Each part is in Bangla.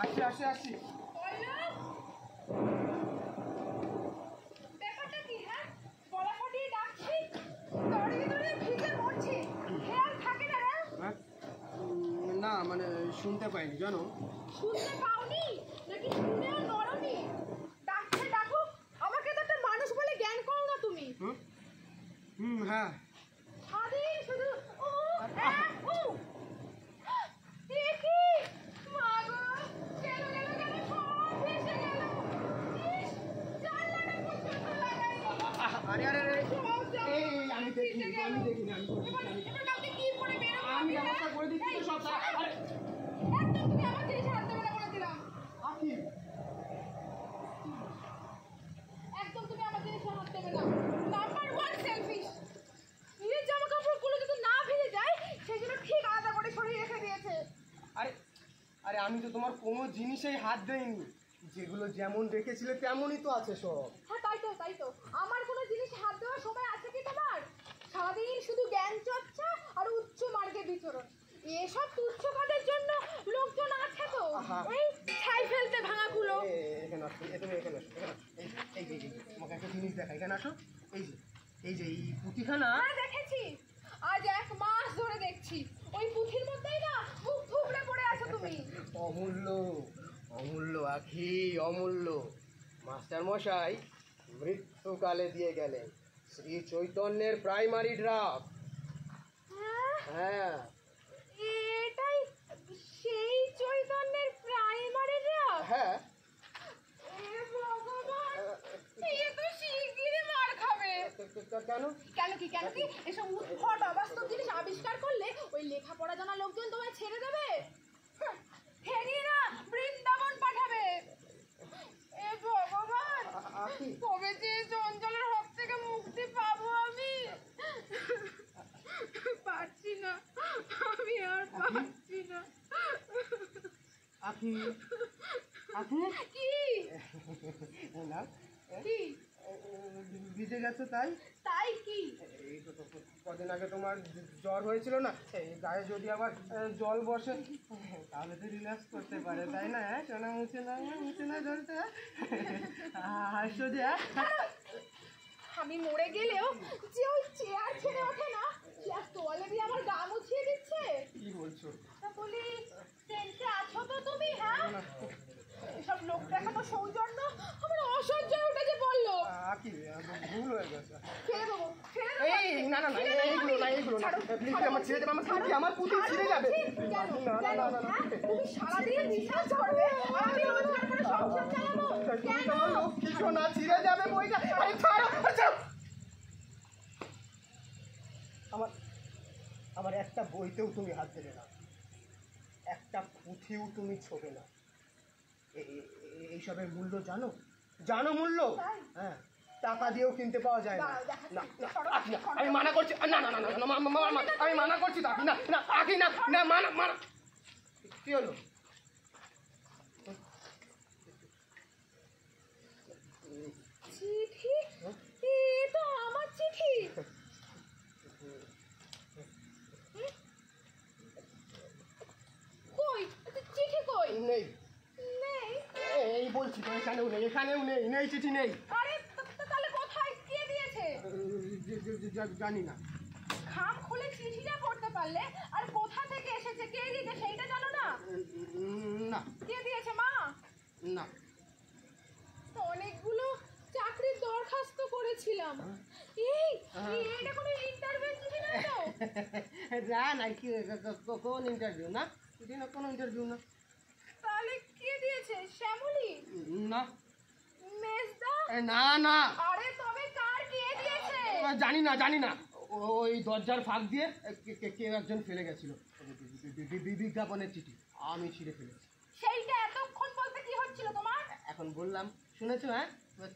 আসছি আসছি আসছি। ব্যাপারটা কি? হ্যাঁ, গলা ফাটিয়ে ডাকছি, দাঁড়িয়ে দাঁড়িয়ে ভিজে মরছি, খেয়াল থাকে না রে? হ্যাঁ না মানে শুনতে পাইনি জানো। শুনতে পাওনি নাকি শুনেও নড়নি? ডাকছে ডাকুক, আমাকে তো একটা মানুষ বলে জ্ঞান করো না তুমি। হ্যাঁ সারাদিন শুধু ও উ। এ কি? মা গো, গেল গেল গেল, সব ভেসে গেল। ইস, জানলাটা পর্যন্ত লাগাইনি। আরে আরে আরে সব জানলা এই আমি দেখিনি ভেসে আমি গেল। দেখিনি আমি এবার কাউকে কি করে বেরোবো? আমি ব্যবস্থা করে দিচ্ছি তো সব। আরে একদম তুমি আমার জিনিস হাত দেবে না বলে দিলাম। আখি একদম তুমি আমার জিনিসে হাত দেবে না। Number one selfish. নিজের জামা কাপড়গুলো যদি না ভিজে যায় সেগুলো ঠিক আলাদা করে সরিয়ে রেখে দিয়েছে। আরে আরে আমি তো তোমার কোনো জিনিসেই হাত দেইনি, যেগুলো যেমন রেখেছিলে তেমনই তো আছে সব। হ্যাঁ তাই তো আমার কোনো জিনিসে হাত দেওয়ার সময় আছে কি তোমার? সারাদিন শুধু জ্ঞান চর্চা আর উচ্চ মার্গে বিচরণ। এসব তুচ্ছ কাজের জন্য লোকজন আছে তো। এই ছাই ফেলতে ভাঙাগুলো। এখানে আসো, তুমি এখানে আসো, এই যে তোমাকে একটা জিনিস দেখাই, এখানে আসো। এই যে এই পুঁথিখানা। হ্যাঁ দেখেছি, আজ 1 মাস ধরে দেখছি। ওই পুঁথির মধ্যেই না মুখ থুবড়ে পড়ে আছো তুমি। অমূল্য অমূল্য আখি, অমূল্য। মাস্টার মশাই মৃত্যুকালে দিয়ে গেলেন শ্রী চৈতন্যের প্রাইমারি ড্রাফট। হ্যাঁ এটাই সেই চৈতন্যের প্রাইমারি ড্রাফট? হ্যাঁ। এ ভগবান, এ তো শিগগিরই মার খাবে। কেন? কেন কি এসব উদ্ভট অবাস্তব জিনিস আবিষ্কার করলে ওই লেখাপড়া জানা লোকজন তোমায় ছেড়ে দেবে? ফেরিয়ে না বৃন্দাবন পাঠাবে। এ ভগবান, কবে যে জঞ্জালের হাত থেকে মুক্তি পাবো আমি? পারছি না, আমি আর পারছি না। আখি আখি কি না কি ভিজে গেছো তাই? তাই কি? এই তো কদিন আগে তোমার জ্বর হয়েছিল না, এই গায়ে যদি আবার জল বসে তাহলে তো রিল্যাক্স করতে পারে, তাই না? হ্যাঁ সোনা, মুছে না জলটা, হাসো যে। আমি মরে গেলেও যে ওই চেয়ার ছেড়ে ওঠে না, চেয়ার তোয়ালে দিয়ে আমার গা মুছিয়ে দিচ্ছে। কি বলছো? তা বলি, টেন্সে আছো তো তুমি? হ্যাঁ, এসব লোক দেখানো সৌজন্য আমার অসহ্য উঠেছে বললো। আকি ভুল হয়ে গেছে। ফেলে দেবো। এই না এইগুলো না প্লিজ, আমার ছেড়ে দেবে, আমার পুঁথি ছিঁড়ে যাবে। না, তুমি সারাদিন রিসার্চ করবে আর আমি রোজগার করে সংসার চালাবো। কেন? কিছু না, ছিঁড়ে যাবে বইটা। আরে ছাড়ো। আমার একটা বইতেও তুমি হাত দেবে না, একটা পুঁথিও তুমি ছোবে না। এইসবের মূল্য জানো মূল্য? হ্যাঁ, টাকা দিয়েও কিনতে পাওয়া যায় না। আমি মানা করছি, না আমি মানা করছি তো আখি, না আখি, না মানা। কি হলো? চিঠি? এ তো আমার চিঠি। কই চিঠি? কই নেই। নেই? এই বলছি তো, এখানেও নেই চিঠি নেই। আরে তাহলে কোথায়? কে দিয়েছে? জানি না। খাম খুলে চিঠিটা পড়তে পারলে আর কোথা থেকে এসেছে, কে দিয়েছে সেইটা জানো না? না। কে দিয়েছে? মা? না। তো অনেকগুলো চাকরির দরখাস্ত করেছিলাম। এইটা কোনো ইন্টারভিউ চিঠি না তো? না কি কোন ইন্টারভিউ? না চিঠি না, কোনো ইন্টারভিউ না। তাহলে কে দিয়েছে? শ্যামলী? না। মেজদা? না। আরে তবে কার কে দিয়েছে? জানি না। ওই দরজার ফাঁক দিয়ে কেউ একজন ফেলে গেছিল বিজ্ঞাপনের চিঠি, আমি ছিঁড়ে ফেলেছি। সেইটা এতক্ষণ বলতে কি হচ্ছিল তোমার? এখন বললাম, শুনেছো? হ্যাঁ,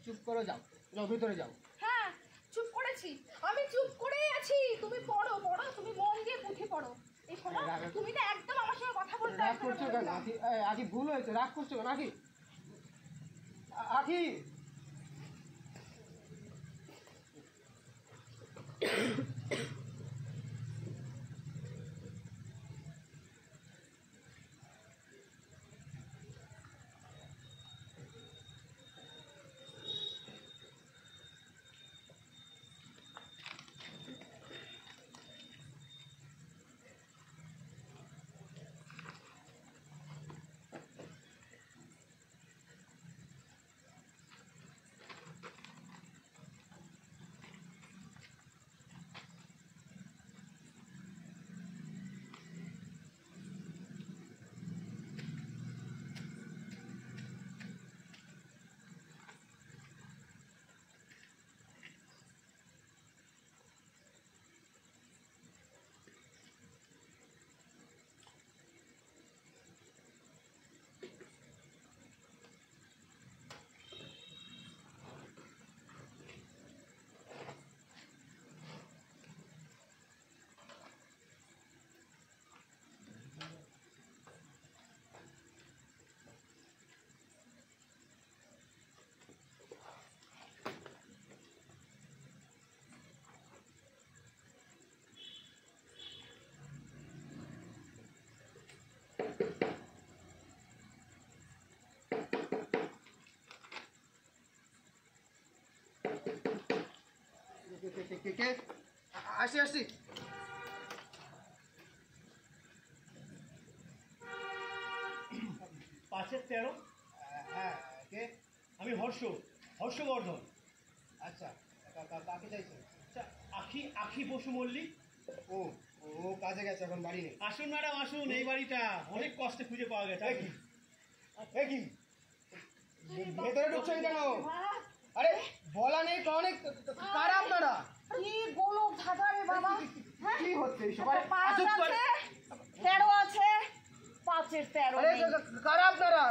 চুপ করো, যাও ভিতরে যাও। হ্যাঁ, চুপ করেছি, আমি চুপ করেই আছি। তুমি পড়ো, তুমি মন দিয়ে পুঁথি পড়ো। এই শোনো, তুমি না একদম আমার সঙ্গে কথা বলতে রাগ করছো কেন আখি? ভুল হয়েছে, রাগ করছো কেন আখি? কে? আসি আসি। পাঁচের 13। হ্যাঁ, কে? আমি হর্ষবর্ধন। আচ্ছা, কাকে চাইছেন? আচ্ছা, আখি বসু মল্লিক। ও ও কাজে গেছে, এখন বাড়ি নেই। আসুন ম্যাডাম, আসুন। এই বাড়িটা অনেক কষ্টে খুঁজে পাওয়া গেছে। কি ভেতরে ঢুকছেন কেন? আরে বলা নেই অনেক। কারা আপনারা? কি গোলক ধাঁধা রে বাবা। হ্যাঁ? কি হচ্ছে এইসব? একটা পাঁচ আজব আছে, করে। 13 আছে, 5-এর 13 আরে নেই। কারা আপনারা?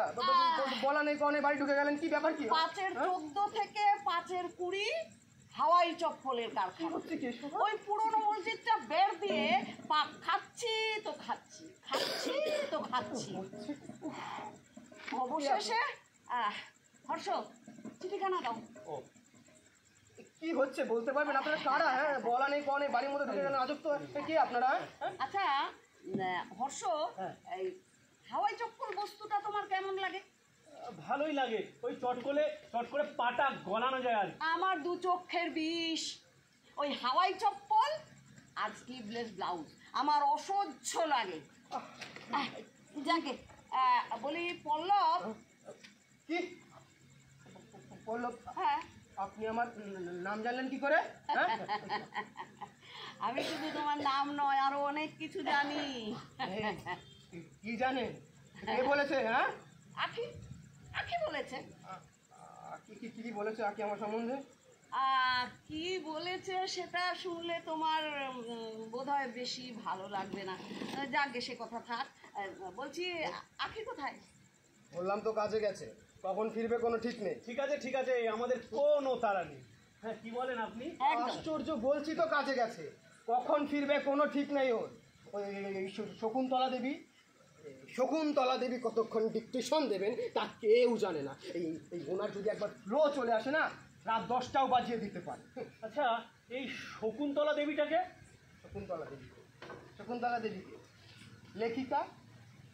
বলা নেই কনে বাড়ি ঢুকে গেলেন, কি ব্যাপার? কি 5-এর 14 থেকে 5-এর 20 হাওয়াই চপ্পলের কারখানা। হচ্ছে কি এসব? ওই পুরনো মসজিদটা বের দিয়ে পাক খাচ্ছি তো খাচ্ছি, খাচ্ছি তো খাচ্ছি। উফ, অবশেষে হর্ষ, চিঠিখানা দাও। ও কি হচ্ছে বলতে পারবেন আপনারা কারা? হ্যাঁ, বলা নেই কনে বাড়ির মধ্যে ঢুকে গেলেন, আজব তো। কে আপনারা? আচ্ছা হর্ষ, হ্যাঁ। এই হাওয়াই চপ্পল বস্তুটা তোমার কেমন লাগে? ভালোই লাগে। ওই চট করে পাটা গলানো যায় আর কি। আমার 2 চোখের বিষ। ওই হাওয়াই চপ্পল আর স্লিভলেস ব্লাউজ আমার অসহ্য লাগে। যাকে বলি পল্লব। কি বললো? হ্যাঁ, আপনি আমার নাম জানলেন কি করে? হ্যাঁ? আমি শুধু তোমার নাম নয় আরো অনেক কিছু জানি। কি জানেন? কে বলেছে? হ্যাঁ, আখি আখি বলেছে। কি বলেছে আকি আমার সম্বন্ধে? কি বলেছে সেটা শুনলে তোমার বোধহয় বেশি ভালো লাগবে না। যাকে সে কথা থাক। বলছি আখি কোথায়? বললাম তো কাজে গেছে, কখন ফিরবে কোনো ঠিক নেই। ঠিক আছে, আমাদের কোনো তাড়া নেই। হ্যাঁ, কি বলেন আপনি? একদম। আশ্চর্য, বলছি তো কাজে গেছে, কখন ফিরবে কোনো ঠিক নেই ওর। ওই শকুন্তলা দেবী কতক্ষণ ডিকটেশন দেবেন তা কেউ জানে না। এই ওনার যদি একবার ফ্লো চলে আসে না, রাত 10টাও বাজিয়ে দিতে পারে। আচ্ছা, এই শকুন্তলা দেবীটাকে? শকুন্তলা দেবী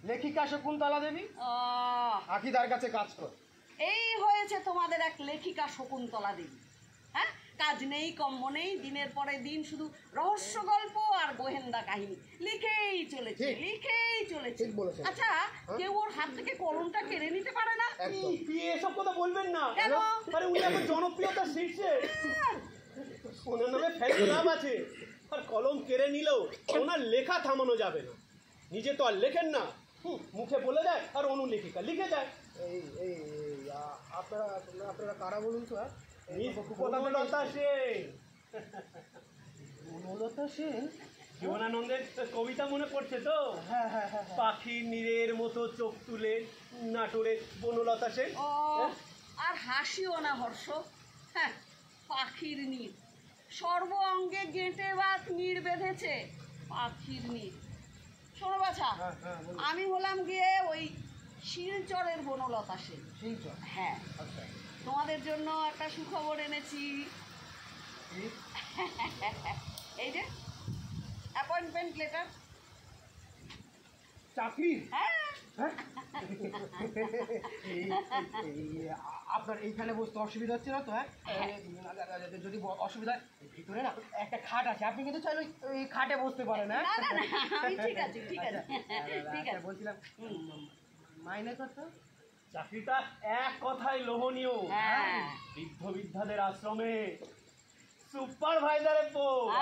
লেখিকা শকুন্তলা দেবী আকিদার কাছে কাজ করে। এই হয়েছে তোমাদের এক লেখিকা শকুন্তলা দেবী। হ্যাঁ, কাজ নেই, কম্ম নেই, দিনের পরে দিন শুধু রহস্য গল্প আর গোয়েন্দা কাহিনী লিখেই চলেছে। ঠিক বলেছেন। আচ্ছা, কেউ ওর হাত থেকে কলমটা কেড়ে নিতে পারে না? একদম। কি এসব কথা বলবেন না। কেন? আরে উনি এখন জনপ্রিয়তার শীর্ষে। ওনার নামে ফ্যান ক্লাব আছে। আর কলম কেড়ে নিলেও ওনার লেখা থামানো যাবে না। নিজে তো আর লেখেন না, মুখে বলে দেয় আর অনুলেখিকা লিখে যায়। আপনারা কারা বলুন তো? বনলতা সেন। বনলতা সেন? জীবনানন্দের কবিতা মনে পড়ছে তো? হ্যাঁ। পাখির নীরের মতো চোখ তুলে নাটোরে বনলতা সেন। ও, আর হাসিও না হর্ষ। হ্যাঁ, পাখির নীড়, সর্ব অঙ্গে গেঁটে বাত নীড় বেঁধেছে। পাখির নীড়। শোনো বাছা, আমি হলাম গিয়ে ওই শিলচরের বনলতা সেন। শিলচর? হ্যাঁ, আচ্ছা। তোমাদের জন্য একটা সুখবর এনেছি। এই যে অ্যাপয়েন্টমেন্ট লেটার। চাকরি? হ্যাঁ, আপনার এইখানে বসতে অসুবিধা হচ্ছে না তো? হ্যাঁ, যদি অসুবিধা, ভিতরে না একটা খাট আছে, আপনি কিন্তু চাইলে ওই খাটে বসতে পারেন। না আমি ঠিক আছে। বলছিলাম মাইনে কত? চাকরিটা এক কথায় লোভনীয়। হ্যাঁ। বৃদ্ধ বৃদ্ধাদের আশ্রমে সুপারভাইজারের পোস্ট।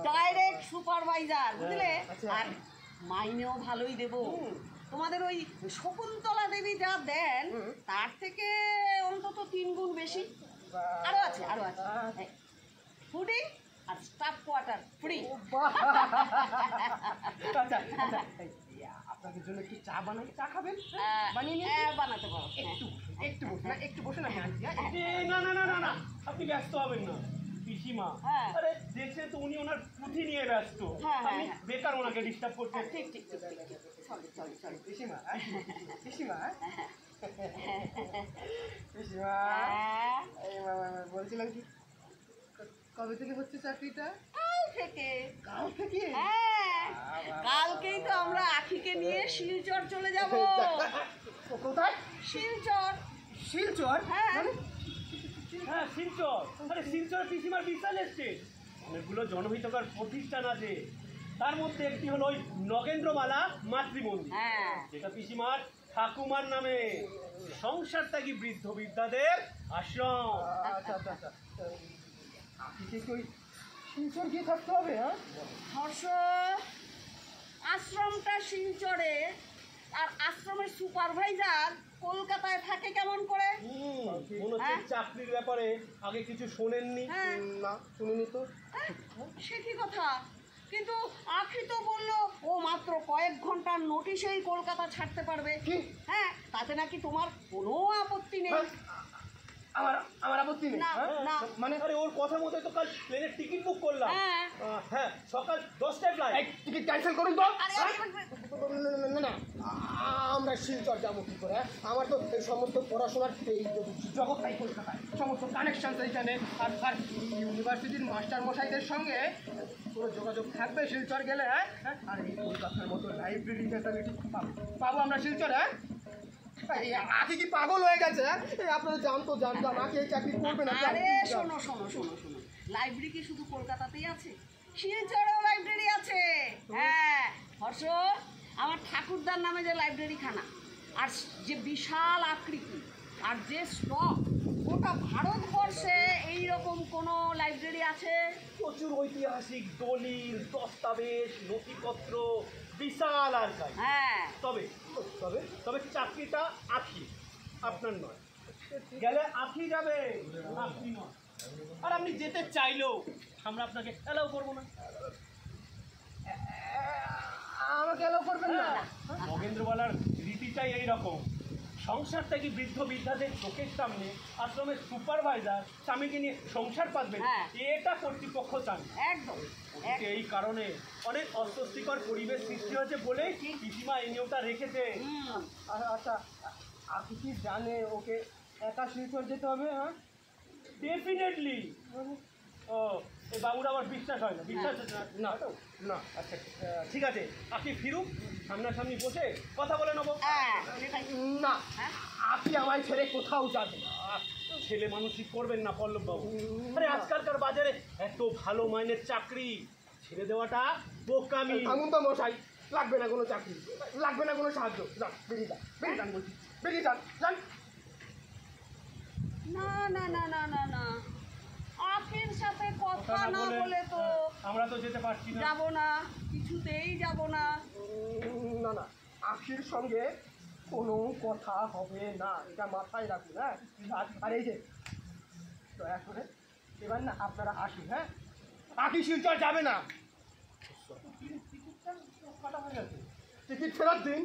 ডাইরেক্ট সুপারভাইজার, বুঝলে? আচ্ছা। আর মাইনেও ভালোই দেব। তোমাদের ওই শকুন্তলা দেবী যা দেন তার থেকে অন্তত 3 গুণ বেশি। আরো আছে। ফুডিং আর স্টাফ কোয়ার্টার ফ্রি। আচ্ছা, আপনাদের জন্য একটু চা বানাই, চা খাবেন? বানিয়ে নিয়ে বানাতে পারো। একটু বসে না। না, আপনি ব্যস্ত হবেন না পিসিমা। হ্যাঁ। আরে দেখছে তো উনি ওনার পুঁথি নিয়ে ব্যস্ত। হ্যাঁ। আমি বেকার ওনাকে ডিস্টার্ব করতে। ঠিক। সরি। পিসিমা, বলছিলাম কি, কবে থেকে হচ্ছে চাকরিটা? কাল থেকে? হ্যাঁ, কালকেই তো আমরা আখিকে নিয়ে শিলচর চলে যাব। কোথায়? শিলচর। শিলচর? হ্যাঁ। হ্যাঁ শিলচর, আরে শিলচর পিসিমার বিশাল এস্টেট, অনেকগুলো জনহিতকর প্রতিষ্ঠান আছে, তার মধ্যে একটি হলো ওই নগেন্দ্রমালা মাতৃমন্দির, হ্যাঁ যেটা পিসিমার ঠাকুমার নামে, সংসার ত্যাগী বৃদ্ধ বিদ্যাদের আশ্রম। আচ্ছা আচ্ছা আচ্ছা, আখিকে কি ওই শিলচর গিয়ে থাকতে হবে? হ্যাঁ হর্ষ, আশ্রমটা শিলচরে, আর আশ্রমের সুপারভাইজার কলকাতায় থাকে কেমন করে? মনে হচ্ছে চাকরির ব্যাপারে আগে কিছু শোনেননি। হ্যাঁ না শুনিনি তো। হ্যাঁ, সে কি কথা? কিন্তু আখি তো বললো ও মাত্র কয়েক ঘন্টার নোটিশেই কলকাতা ছাড়তে পারবে। কি? হ্যাঁ, তাতে নাকি তোমার কোনো আপত্তি নেই? হ্যাঁ, আমার আমার আপত্তি নেই। না, হ্যাঁ? না। মানে আরে ওর কথা মতো তো কাল প্লেনের টিকিট বুক করলাম। হ্যাঁ। হ্যাঁ, সকাল 10টায় এই ফ্লাইট। টিকিট ক্যান্সেল করুন তো। আরে, হ্যাঁ? আরে, না না না, আমরা শিলচর যাবো কি করে? হ্যাঁ? আমার তো এই সমস্ত পড়াশোনার এই জগৎটাই কলকাতায়, সমস্ত কানেকশন এইখানে, আর আর ইউনিভার্সিটির মাস্টার মশাইদের সঙ্গে পুরো যোগাযোগ থাকবে শিলচর গেলে। হ্যাঁ হ্যাঁ? আর এই কলকাতার মতো লাইব্রেরি ফ্যাসিলিটি পাবো আমরা শিলচর। হ্যাঁ আগে কি পাগল হয়ে গেছে? হ্যাঁ আপনারা জানতো জানতাম আগে এই চাকরি করবে না। আরে শোনো শোনো শোনো শোনো, লাইব্রেরি কি শুধু কলকাতাতেই আছে? শিলচরেও লাইব্রেরি আছে। হ্যাঁ হর্ষ, আমার ঠাকুরদার নামে যে লাইব্রেরিখানা, আর যে বিশাল আকৃতি আর যে স্টক, গোটা ভারতবর্ষে এইরকম কোনো লাইব্রেরি আছে? প্রচুর ঐতিহাসিক দলিল, দস্তাবেজ, নথিপত্র, বিশাল আর্কাইভ। হ্যাঁ তবে তবে তবে চাকরিটা আখি, আপনার নয়। গেলে আখি যাবে, আপনি নয়। আর আপনি যেতে চাইলেও আমরা আপনাকে অ্যালাউ করবো না। আমাকে এলো করবেন না। নগেন্দ্রবালার রীতিটাই এইরকম। সংসার থেকে বৃদ্ধ বৃদ্ধাদের চোখের সামনে আশ্রমের সুপারভাইজার স্বামীকে নিয়ে সংসার পাতবেন, হ্যাঁ। এটা কর্তৃপক্ষ চান। একদম। ওদিকে এই কারণে অনেক অস্বস্তিকর পরিবেশ সৃষ্টি হয়েছে বলেই পিসিমা এই নিয়মটা রেখেছে। হুম, আচ্ছা আপনি কি জানে ওকে একা শিলচর যেতে হবে? হ্যাঁ ডেফিনেটলি। ও এই বাবুর আবার বিশ্বাস হয় না, বিশ্বাস হচ্ছে না। না তো না। আচ্ছা ঠিক আছে, আপনি ফিরুক, সামনাসামনি বসে কথা বলে নেবো। হ্যাঁ সেটাই। না হ্যাঁ? আপনি আমায় ছেড়ে কোথাও যাবে না। ছেলে মানুষই করবেন না পল্লব বাবু। আরে আজকালকার বাজারে এত ভালো মাইনের চাকরি ছেড়ে দেওয়াটা বোকামি। থামুন তো মশাই, লাগবে না কোনো চাকরি, লাগবে না কোনো সাহায্য। যান বেরিয়ে যান, বেরিয়ে যান বলছি, বেরিয়ে যান যান। না না না না না না, আখের সাথে কথা না বলে তো আমরা তো যেতে পারছি না। যাব না, কিছুতেই যাব না। না না, আখির সঙ্গে কোনো কথা হবে না, এটা মাথায় রাখুন। হ্যাঁ আর এই যে দয়া করে এবার না আপনারা আসুন। হ্যাঁ আখি শিলচর যাবে না। টিকিট ফেরত দিন।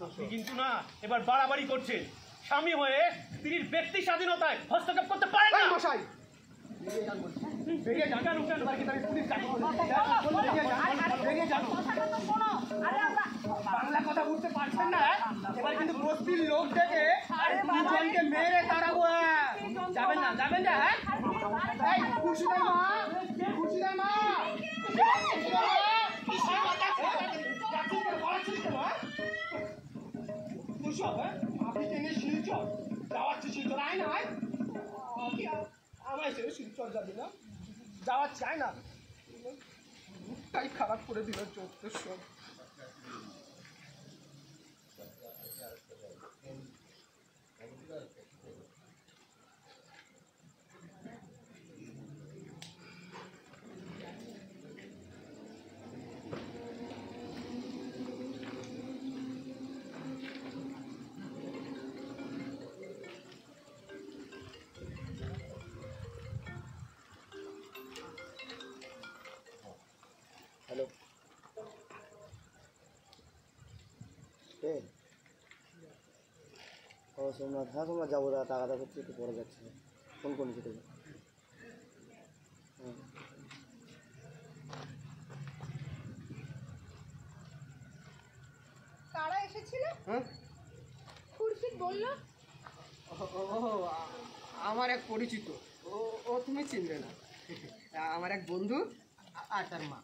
আপনি কিন্তু না এবার বাড়াবাড়ি করছেন। স্বামী হয়ে স্ত্রীর ব্যক্তি স্বাধীনতায় হস্তক্ষেপ করতে পারেন এই না। মশাই বেরিয়ে যান বলছি, বেরিয়ে যান। এবার কিন্তু আমি পুলিশ ডাকবো। বেরিয়ে যান। বাংলা কথা বুঝতে পারছেন না? এবার কিন্তু বস্তির লোক থেকে দুজনকে মেরে তাড়াবো। যাবেন না, যাবেন না। হ্যাঁ এই খুশিদার মা, খুশিদার মা, আপনি টেনে শিলচর যাওয়াচ্ছি, শিলচর আয় না, আয় আমায় ছেড়ে শিলচর যাবি না, যাওয়া চায় না। তাই খারাপ করে দিল চোখটা সব। হ্যালো, কে? ও সোমনাথ, হ্যাঁ সোমনাথ যাবো, টাকাটা করছি, একটু পরে যাচ্ছি। ফোন করছি তোকে। হ্যাঁ কারা এসেছিল? হ্যাঁ খুরশিদ বলল। আমার এক পরিচিত, ও ও তুমি চিনবে না, আমার এক বন্ধু আর তার মা।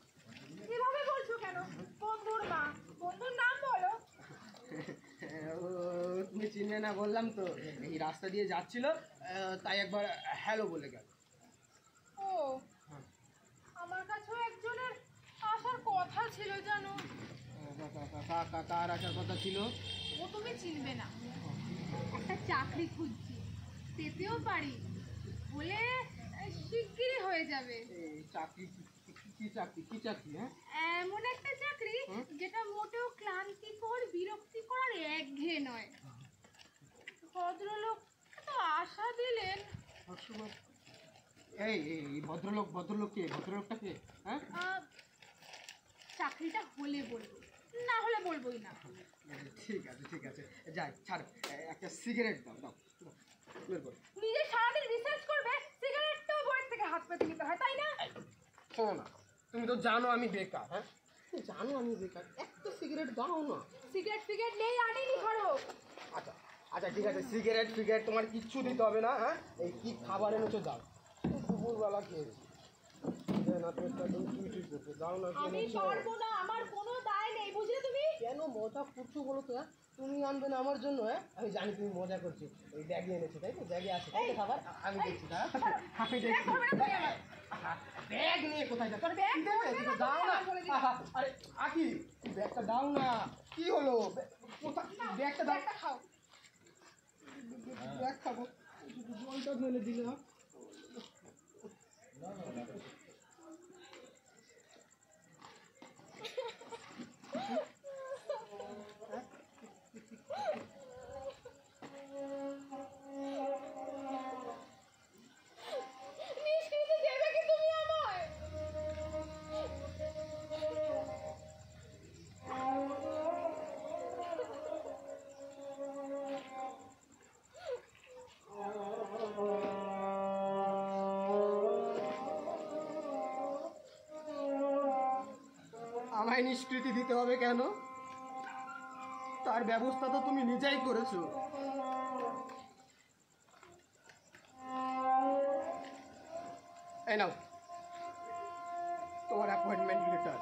এভাবে বলছো কেন? বন্ধুর মা, বন্ধুর নাম বলো। তুমি চিনবে চিনে না বললাম তো, এই রাস্তা দিয়ে যাচ্ছিল তাই একবার হ্যালো বলে গেল। ও আমার কাছেও একজনের আসার কথা ছিল জানো। কার আসার কথা ছিল? ও তুমি চিনবে না, একটা চাকরি খুঁজছি, পেতেও পারি, বলে শিগগিরই হয়ে যাবে। এই চাকরি কি চাকরি? কি চাকরি? হ্যাঁ, এমন একটা চাকরি যেটা মোটেও ক্লান্তিকর, বিরক্তিকর আর একঘেয়ে নয়। ভদ্রলোক তো আশা দিলেন। এই এই ভদ্রলোক কে? ভদ্রলোকটা কে? হ্যাঁ, চাকরিটা হলে বলবো, না হলে বলবোই না। ঠিক আছে যাই, ছাড়। একটা সিগারেট দাও, দাও বের করো। নিজে সারাদিন রিসার্চ করবে, সিগারেটটাও বইয়ের থেকে হাত পেতে নিতে হয়, তাই না? শোনো না, তুমি তো জানো আমি বেকার। হ্যাঁ, জানো আমি বেকার, একটা সিগারেট দাও না। সিগারেট নেই, আনিনি ধরো। আচ্ছা আচ্ছা ঠিক আছে, সিগারেট তোমার কিচ্ছু দিতে হবে না। হ্যাঁ, এই কি খাবার এনেছো দাও, দুপুরবেলা খেয়েছি। আমি পারবো না, আমার কোনো দায় নেই, বুঝলে তুমি? কেন মজা করছো বলো তো? হ্যাঁ, তুমি আনবে না আমার জন্য? হ্যাঁ, আমি জানি তুমি মজা করছো। ওই ব্যাগে এনেছো তাই তো? ব্যাগে আছে তাই তো খাবার? আমি দেখছি না, আমি দেখছি। ব্যাগ নিয়ে কোথায় যাচ্ছ? দাও না। আরে আকি, ব্যাগটা দাও না। কি হলো? ব্যাগটা দাও। খাও। ব্যাগ খাবো, জলটা ঢেলে দিলে। নিষ্কৃতি দেবে কি তুমি আমায়? আমায় নিষ্কৃতি দিতে হবে কেন? তার ব্যবস্থা তো তুমি নিজেই করেছো। এই নাও তোমার অ্যাপয়েন্টমেন্ট লেটার।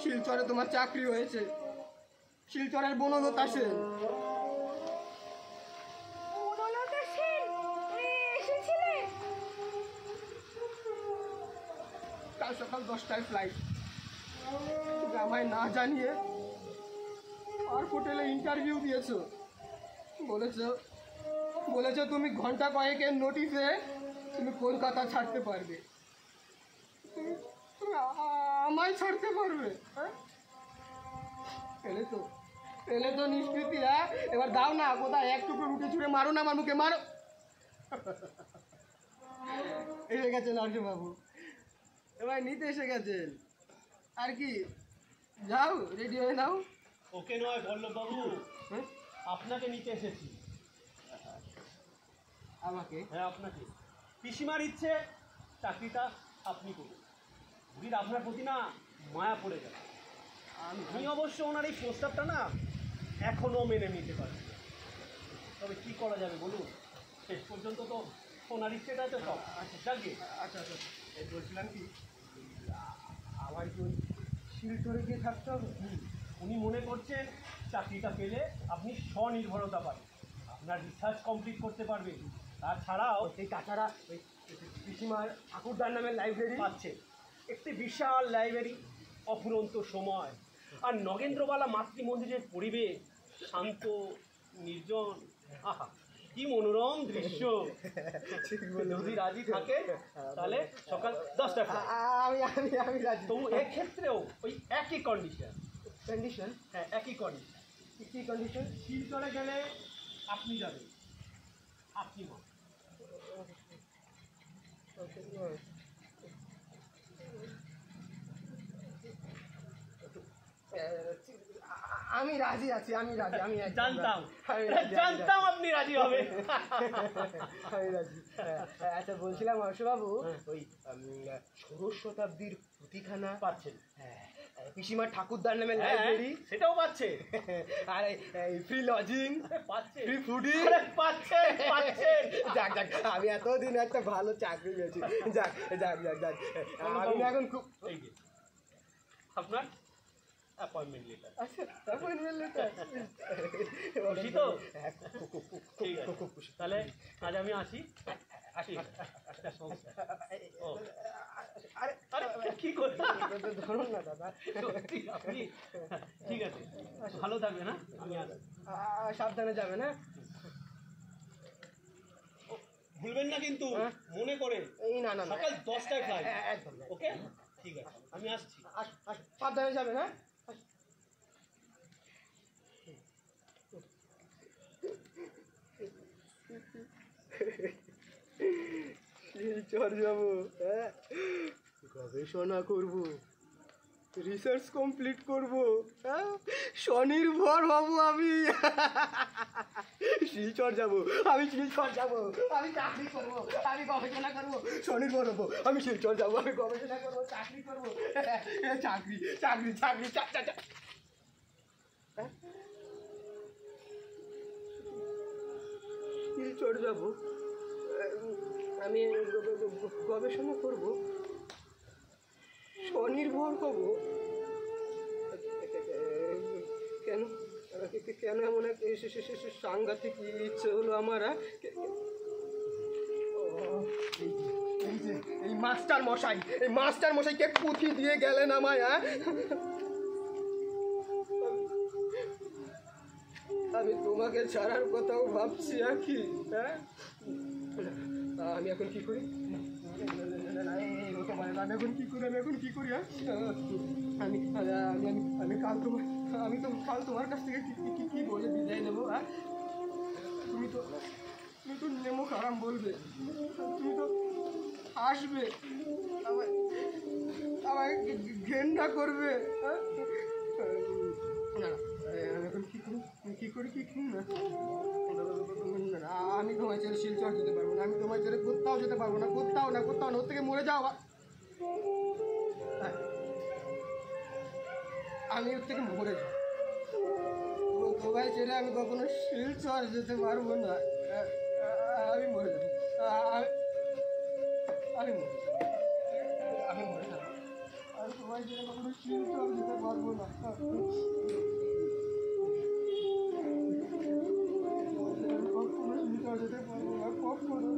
শিলচরে তোমার চাকরি হয়েছে, শিলচরের বনলতা সেন। বনলতা সেন এসেছিলে? কাল সকাল 10টায় ফ্লাইট। তুমি আমায় না জানিয়ে আর হোটেলে ইন্টারভিউ দিয়েছো। বলেছো তুমি ঘন্টা কয়েকের নোটিসে তুমি কলকাতা ছাড়তে পারবে। তুমি আমায় ছাড়তে পারবে? হ্যাঁ, পেলে তো নিষ্কৃতি। হ্যাঁ, এবার দাও না। কোথায় এক টুকরো রুটি ছুঁড়ে মারো না আমার মুখে, মারো। এসে গেছেন অর্জুনবাবু, এবার নিতে এসে গেছেন। আর কি, যাও রেডি হয়ে নাও। ওকে নয় বল্লভবাবু, হ্যাঁ, আপনাকে নিতে এসেছি। আমাকে? হ্যাঁ আপনাকে। পিসিমার ইচ্ছে চাকরিটা আপনি করুন। বুঝির আপনার প্রতি না মায়া পড়ে গেল। আমি অবশ্য ওনার এই প্রস্তাবটা না এখনও মেনে নিতে পারি। তবে কি করা যাবে বলুন, শেষ পর্যন্ত তো ওনার ইচ্ছেটা তো সব। আচ্ছা যাকে আচ্ছা, এই বলছিলাম কি, আমার কি ওই শিলচরে গিয়ে থাকতে হবে? উনি মনে করছেন চাকরিটা পেলে আপনি স্বনির্ভরতা পাবেন, আপনার রিসার্চ কমপ্লিট করতে পারবেন। তাছাড়াও এই তাছাড়া ওই পিসিমার ঠাকুরদার নামের লাইব্রেরি পাচ্ছে একটি বিশাল লাইব্রেরি, অফুরন্ত সময়, আর নগেন্দ্রবালা মাতৃমন্দিরের পরিবেশ শান্ত নির্জন। আহা কি মনোরম দৃশ্য। যদি রাজি থাকে তাহলে সকাল 10টায় আমি আমি আমি রাজি। তবু এক্ষেত্রেও ওই একই কন্ডিশন। কন্ডিশন? হ্যাঁ একই কন্ডিশন। কি কন্ডিশন? শিলচরে গেলে আপনি যাবেন, আপনি মা। আমি রাজি আছি, আমি রাজি। আমি জানতাম আমি রাজি, জানতাম আপনি রাজি হবে। আমি রাজি। আচ্ছা বলছিলাম হর্ষবাবু, ওই 16 শতাব্দীর পুঁথিখানা পাচ্ছেন? হ্যাঁ, পিসিমার ঠাকুরদার নামের হ্যাঁ, লাইব্রেরি সেটাও পাচ্ছে। আর ফ্রি লজিং, পাচ্ছে ফ্রি ফুডিং। পাচ্ছেন পাচ্ছেন। যাক যাক, আমি এতদিন একটা ভালো চাকরি পেয়েছি। যাক যাক যাক যাক, আমি এখন খুব এই যে আপনার অ্যাপয়েন্টমেন্ট লেটার। আচ্ছা অ্যাপয়েন্টমেন্ট লেটার। খুশি তো? ঠিক আছে, তাহলে আজ আমি আসি। ও আরে আরে কি করতে ধরুন না দাদা, সত্যি আপনি? ঠিক আছে, ভালো থাকবেন। হ্যাঁ, আমি আসি। সাবধানে যাবেন। হ্যাঁ, ভুলবেন না কিন্তু, হ্যাঁ। মনে করে এই না না না, সকাল 10টায় ফ্লাইট। একদম ওকে, ঠিক আছে, আমি আসছি। সাবধানে যাবেন। হ্যাঁ, শিলচর যাবো। হ্যাঁ, গবেষণা করব, রিসার্চ কমপ্লিট করব। হ্যাঁ, স্বনির্ভর হব আমি। শিলচর যাব, আমি শিলচর যাব, আমি চাকরি করব, আমি গবেষণা করব, স্বনির্ভর হব। আমি শিলচর যাব, আমি গবেষণা করব, চাকরি করব। চাকরি চাকরি চাকরি চাকরি। শিলচর যাব, আমি গবেষণা করব, স্বনির্ভর হব। কেন কেন এমন এক সাংঘাতিক ইচ্ছে হলো আমার? এই মাস্টার মশাই, এই মাস্টার মশাইকে পুঁথি দিয়ে গেলেন আমায়। হ্যাঁ, আমি তোমাকে ছাড়ার কথাও ভাবছি আখি। হ্যাঁ, আমি এখন কি করি? আমি এখন কি করি? আমি কাল তোমার কাছ থেকে কি বলে বিদায় নেবো? হ্যাঁ, তুমি তো নেমো খারাম বলবে, তুমি তো আসবে, আমাকে ঘেন্না করবে। হ্যাঁ, না আমি এখন কি করি না, আমি তোমায় ছেড়ে শিলচর যেতে পারবো না, আমি তোমায় ছেড়ে কোথাও যেতে পারবো না, কোথাও না, ওর থেকে মরে যাও। আমি ওর থেকে মরে যাই, তোমায় ছেড়ে আমি কখনো শিলচর যেতে পারবো না। আমি মরে যাবো, আমি মরে যাবো, আমি তোমায় ছেড়ে কখনো শিলচর যেতে পারবো না। যেতে পারবো না কখনো।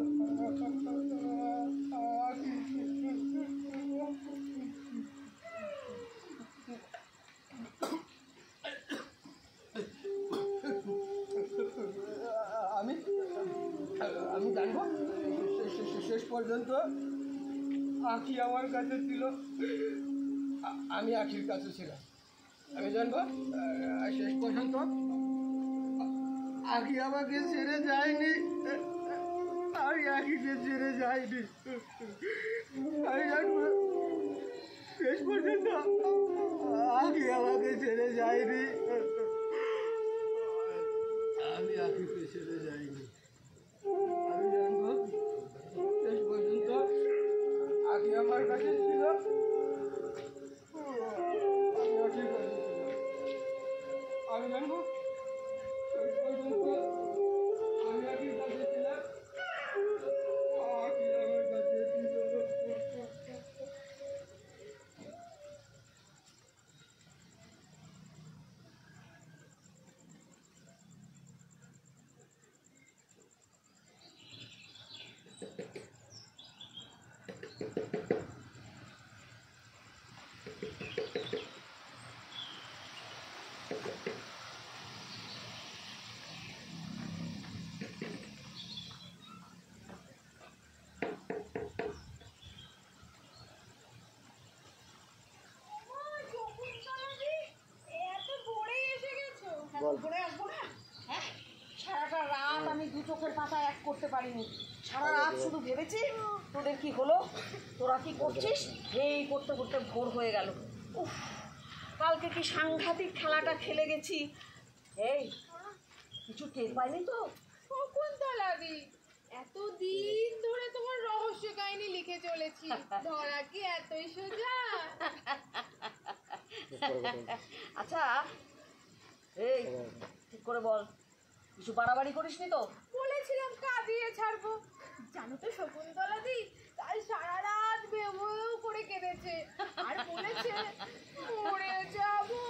আমি জানবো শেষ পর্যন্ত আখি আমার কাছে ছিল, আমি আখির কাছে ছিলাম। আমি জানবো শেষ পর্যন্ত আখি আমাকে ছেড়ে যায়নি, আমি আখিকে ছেড়ে যাইনি। আমি জানবো শেষ পর্যন্ত আখি আমাকে ছেড়ে যায়নি, আমি আখিকে ছেড়ে যাইনি। আমি জানবো শেষ পর্যন্ত আখি আমার কাছে ছিল, আমি আখির কাছে ছিলাম। আমি জানবো শেষ পর্যন্ত আমি আখির কাছে ছিলাম, আখি আমার কাছে ছিল। ঘুরে আসবো না? হ্যাঁ, সারাটা রাত আমি দু চোখের পাতা এক করতে পারিনি। সারা রাত শুধু ভেবেছি তোদের কি হলো, তোরা কি করছিস, এই করতে করতে ভোর হয়ে গেল। উফ, কালকে কি সাংঘাতিক খেলাটা খেলে গেছি। এই কিছু টের পাইনি তো? শকুন্তলাদি, এতদিন ধরে তোমার রহস্য কাহিনী লিখে চলেছি, ধরা কি এতই সোজা? আচ্ছা এই ঠিক করে বল, কিছু বাড়াবাড়ি করিসনি তো? বলেছিলাম কাঁদিয়ে ছাড়বো, জানো তো শকুন্তলাদি কাল সারা রাত বেউ করে কেঁদেছে আর বলেছে মরে যাবো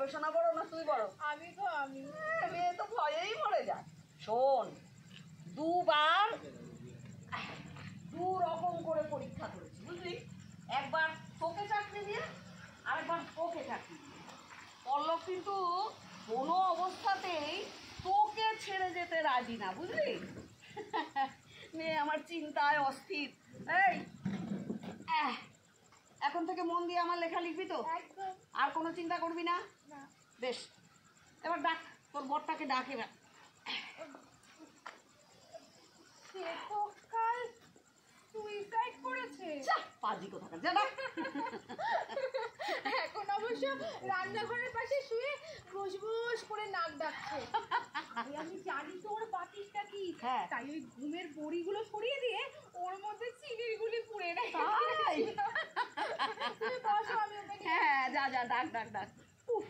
গবেষণা বড় না তুই বড়? আমি তো আমি। মেয়ে তো ভয়েই মরে যায়। শোন, দুবার দু রকম করে পরীক্ষা করেছি বুঝলি, একবার তোকে চাকরি দিয়ে আরেকবার ওকে চাকরি দিয়ে। পল্লব কিন্তু কোনো অবস্থাতেই তোকে ছেড়ে যেতে রাজি না বুঝলি। মেয়ে আমার চিন্তায় অস্থির। এই এখন থেকে মন দিয়ে আমার লেখা লিখবি তো? একদম আর কোনো চিন্তা করবি না? না। বেশ, এবার ডাক তোর বরটাকে ডাক এবার। সে তো কাল সুইসাইড করেছে। যা পাজি কোথাকার, যা ডাক। এখন অবশ্য রান্নাঘরের পাশে শুয়ে ফুসফুস করে নাক ডাকছে। আরে আমি জানি তো ওর বাতিসটা কি, হ্যাঁ। তাই ওই ঘুমের বড়িগুলো সরিয়ে দিয়ে ওর মধ্যে চিনির গুলি পুড়ে রেখে। তাই? তুমি বসো, আমি ওকে নিয়ে হ্যাঁ, যা যা ডাক ডাক ডাক। উফ।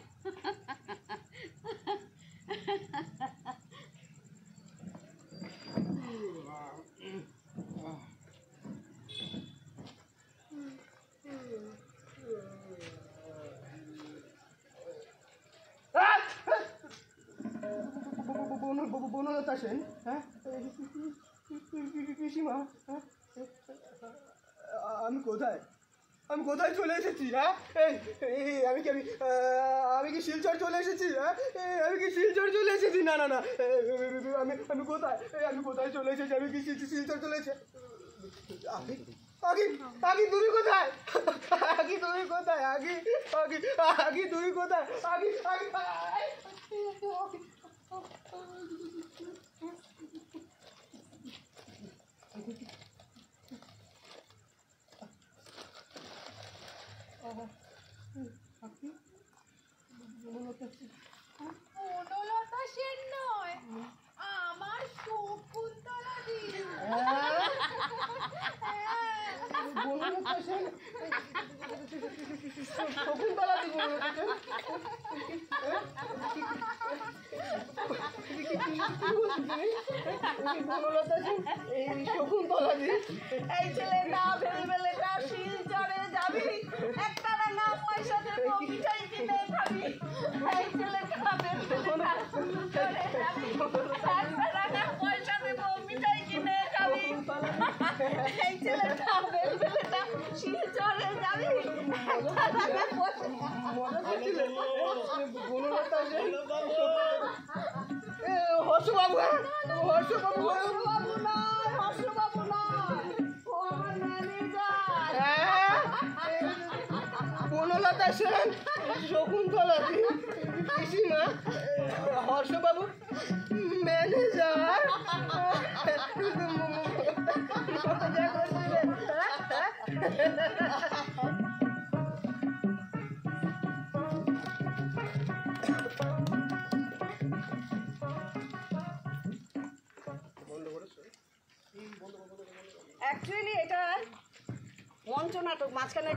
বনলতা সেন, হ্যাঁ পিসিমা, হ্যাঁ আমি কোথায় চলে এসেছি? হ্যাঁ আমি কি শিলচর চলে এসেছি? হ্যাঁ আমি কি শিলচর চলে এসেছি? না আমি কোথায় চলে এসেছি? আমি কি শিলচর চলে এসেছি? আগে তুমি কোথায়? তুমি কোথায়? তুমি কোথায়? বনলতা সেন নয়, আমার শকুন্তলা দি। বনলতা সেন, শকুন্তলা দি, বনলতা সেন। বনলতা সেন, এই শকুন্তলা দি। এই ছেলে না ভেবেলেটা শিলচরে যাবি, একটা না পয়সা দেবো মিঠাই কিনে খাবি। এই ছেলেটা ভেবেলেটা শিলচরে যাবি, একটা না পয়সা দেবো মিঠাই কিনে খাবি। এই ছেলেটা ভেবেলেটা শিলচরে যাবি, একটা না পয়সা। বনলতা সেন, হর্ষবাবু, হর্ষবাবু, হর্ষবাবু নয়, হর্ষবাবু নয়, ও আমার ম্যানেজার। বনলতা সেন, শকুন্তলা দি, পিসিমা, হর্ষবাবু, ম্যানেজার। মজা করছিলেন? অ্যাকচুয়ালি এটা মঞ্চ নাটক, মাঝখানে